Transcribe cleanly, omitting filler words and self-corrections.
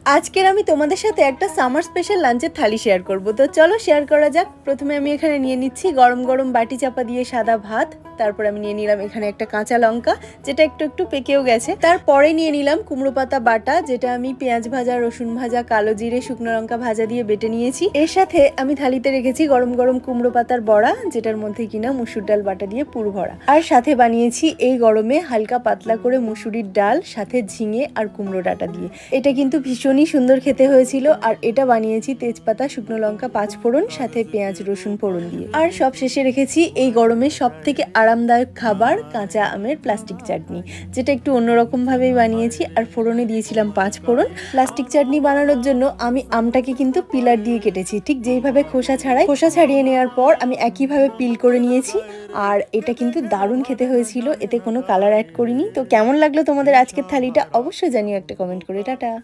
আজকের আমি তোমাদের সাথে একটা সামার স্পেশাল লাঞ্চের থালি শেয়ার করব। তো চলো শেয়ার করা যাক। প্রথমে আমি এখানে নিয়ে নিচ্ছি গরম গরম বাটি চাপা দিয়ে সাদা ভাত। তারপর আমি নিয়ে নিলাম এখানে একটা কাঁচা লঙ্কা, যেটা একটু একটু পেকেও গেছে। তারপরে নিয়ে নিলাম কুমড়ো পাতা বাটা, যেটা আমি পেঁয়াজ ভাজা, রসুন ভাজা, কালো জিরে, শুকনো লঙ্কা ভাজা দিয়ে বেটে নিয়েছি। এর সাথে আমি থালিতে রেখেছি গরম গরম কুমড়ো পাতার বড়া, যেটার মধ্যে কিনা মুসুর ডাল বাটা দিয়ে পুর ভরা। আর সাথে বানিয়েছি এই গরমে হালকা পাতলা করে মুসুরির ডাল, সাথে ঝিঙে আর কুমড়ো ডাটা দিয়ে। এটা কিন্তু ভীষণই সুন্দর খেতে হয়েছিল। আর এটা বানিয়েছি তেজপাতা, শুকনো লঙ্কা, পাঁচফোড়ন, সাথে পেঁয়াজ রসুন ফোড়ন দিয়ে। আর সব শেষে রেখেছি এই গরমে সব থেকে আরামদায়ক খাবার, কাঁচা আমের প্লাস্টিক চাটনি, যেটা একটু অন্যরকম ভাবেই বানিয়েছি। আর ফোড়নে দিয়েছিলাম পাঁচফোড়ন। প্লাস্টিক চাটনি বানানোর জন্য আমি আমটাকে কিন্তু পিলার দিয়ে কেটেছি, ঠিক যেইভাবে খোসা ছাড়াই। খোসা ছাড়িয়ে নেওয়ার পর আমি একইভাবে পিল করে নিয়েছি। আর এটা কিন্তু দারুণ খেতে হয়েছিল, এতে কোনো কালার অ্যাড করিনি। তো কেমন লাগলো তোমাদের আজকের থালিটা অবশ্যই জানিও একটা কমেন্ট করে। টাটা।